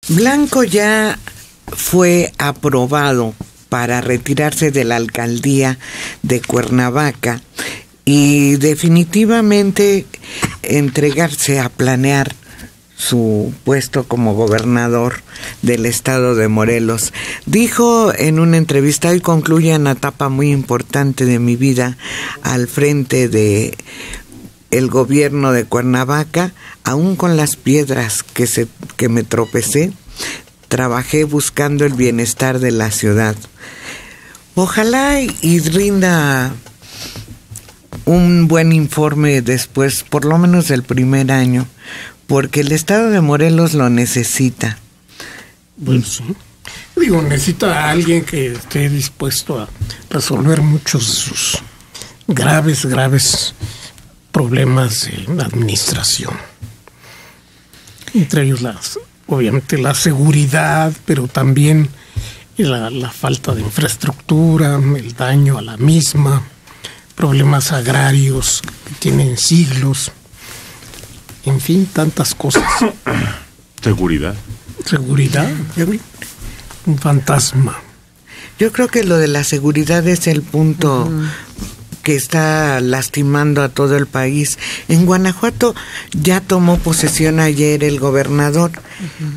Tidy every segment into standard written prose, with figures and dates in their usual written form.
Blanco ya fue aprobado para retirarse de la alcaldía de Cuernavaca y definitivamente entregarse a planear su puesto como gobernador del estado de Morelos. Dijo en una entrevista: hoy concluye una etapa muy importante de mi vida al frente de el gobierno de Cuernavaca. Aún con las piedras que me tropecé, trabajé buscando el bienestar de la ciudad. Ojalá y rinda un buen informe después, por lo menos del primer año, porque el estado de Morelos lo necesita. Pues sí. Digo, necesita a alguien que esté dispuesto a resolver muchos de sus graves problemas de administración. Entre ellos obviamente la seguridad, pero también la falta de infraestructura, el daño a la misma, problemas agrarios que tienen siglos, en fin, tantas cosas. Seguridad, un fantasma. Yo creo que lo de la seguridad es el punto que está lastimando a todo el país. En Guanajuato ya tomó posesión ayer el gobernador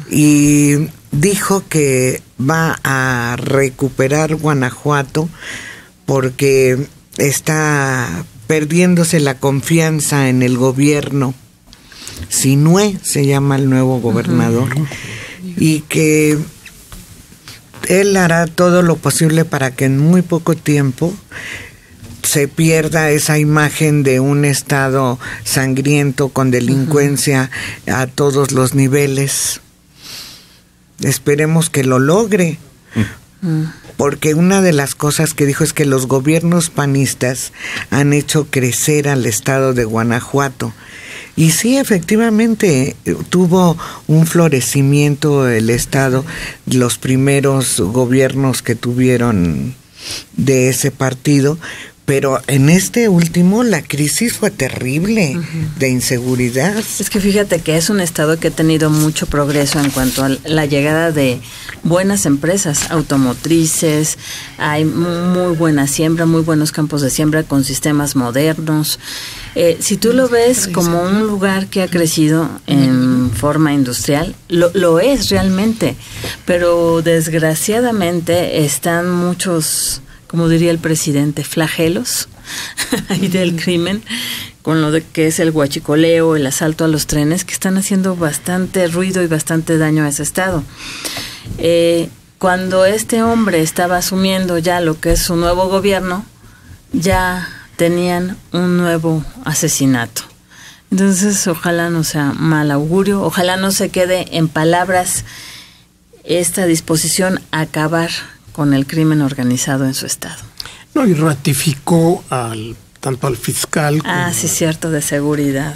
y dijo que va a recuperar Guanajuato porque está perdiéndose la confianza en el gobierno. Sinue se llama el nuevo gobernador, y que él hará todo lo posible para que en muy poco tiempo se pierda esa imagen de un estado sangriento con delincuencia a todos los niveles. Esperemos que lo logre, porque una de las cosas que dijo es que los gobiernos panistas han hecho crecer al estado de Guanajuato. Y sí, efectivamente, tuvo un florecimiento el estado, los primeros gobiernos que tuvieron de ese partido, pero en este último la crisis fue terrible de inseguridad. Es que fíjate que es un estado que ha tenido mucho progreso en cuanto a la llegada de buenas empresas automotrices, hay muy buena siembra, muy buenos campos de siembra con sistemas modernos. Si tú lo ves como un lugar que ha crecido en forma industrial, lo es realmente, pero desgraciadamente están muchos, como diría el presidente, flagelos y del crimen, con lo de que es el huachicoleo, el asalto a los trenes, que están haciendo bastante ruido y bastante daño a ese estado. Cuando este hombre estaba asumiendo ya lo que es su nuevo gobierno, ya tenían un nuevo asesinato. Entonces, ojalá no sea mal augurio, ojalá no se quede en palabras esta disposición a acabar con el crimen organizado en su estado. No, y ratificó tanto al fiscal como sí, cierto, de seguridad,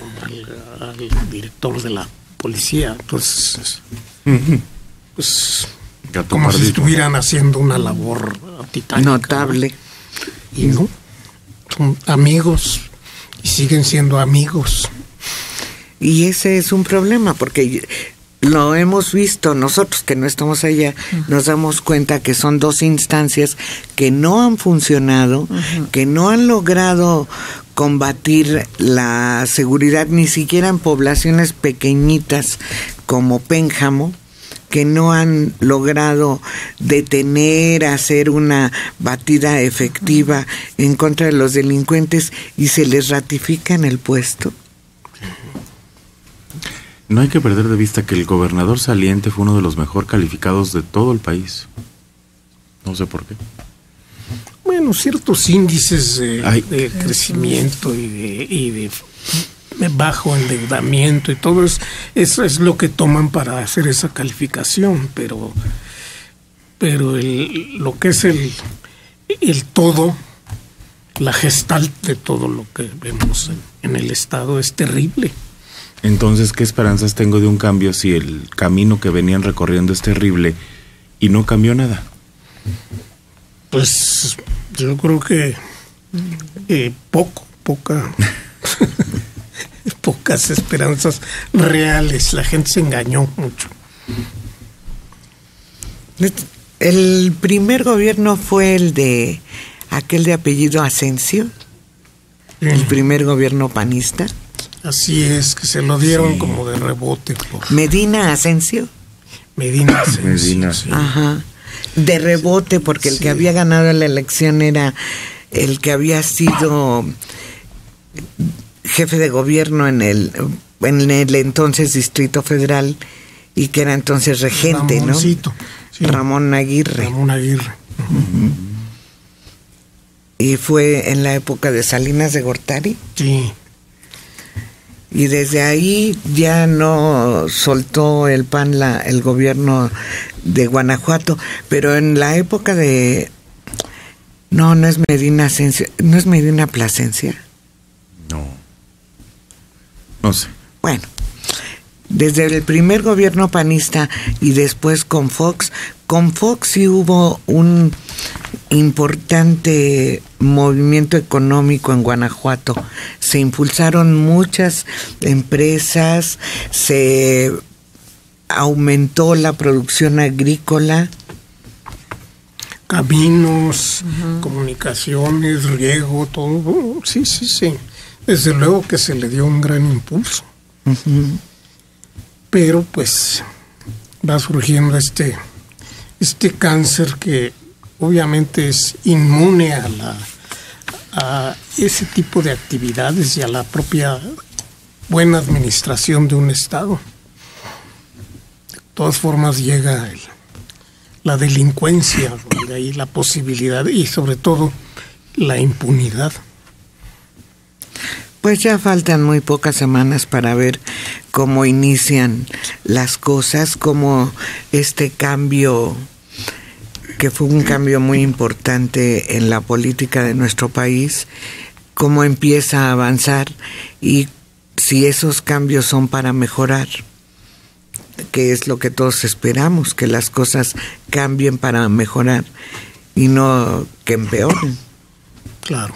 al director de la policía. Entonces, pues, como si estuvieran haciendo una labor titánica, notable. Y no, son amigos y siguen siendo amigos. Y ese es un problema, porque lo hemos visto nosotros que no estamos allá, nos damos cuenta que son dos instancias que no han funcionado, que no han logrado combatir la seguridad ni siquiera en poblaciones pequeñitas como Pénjamo, que no han logrado detener, hacer una batida efectiva en contra de los delincuentes, y se les ratifica en el puesto. No hay que perder de vista que el gobernador saliente fue uno de los mejor calificados de todo el país. No sé por qué. Bueno, ciertos índices de crecimiento y de bajo endeudamiento y todo eso es lo que toman para hacer esa calificación, pero lo que es el todo, la gestalt de todo lo que vemos en el estado es terrible. Entonces, ¿qué esperanzas tengo de un cambio si el camino que venían recorriendo es terrible y no cambió nada? Pues yo creo que pocas esperanzas reales. La gente se engañó mucho. El primer gobierno fue el de aquel de apellido Asensio, el primer gobierno panista. Así es, que se lo dieron como de rebote. Medina Asensio. Medina Asensio. Sí. Ajá. De rebote, porque el que había ganado la elección era el que había sido jefe de gobierno en el entonces Distrito Federal y que era entonces regente, Ramoncito, ¿no? sí. Ramón Aguirre. Uh-huh. Y fue en la época de Salinas de Gortari. Sí. Y desde ahí ya no soltó el PAN el gobierno de Guanajuato, pero en la época de... No es Medina Asensio, no es Medina Plasencia. No sé. Bueno, desde el primer gobierno panista y después con Fox sí hubo un importante movimiento económico en Guanajuato. Se impulsaron muchas empresas, se aumentó la producción agrícola. Caminos, comunicaciones, riego, todo. Sí. Desde luego que se le dio un gran impulso. Uh-huh. Pero pues va surgiendo este cáncer que obviamente es inmune a ese tipo de actividades y a la propia buena administración de un Estado. De todas formas llega la delincuencia, de ahí la posibilidad y sobre todo la impunidad. Pues ya faltan muy pocas semanas para ver cómo inician las cosas, cómo este cambio, que fue un cambio muy importante en la política de nuestro país, cómo empieza a avanzar y si esos cambios son para mejorar, que es lo que todos esperamos, que las cosas cambien para mejorar y no que empeoren. Claro.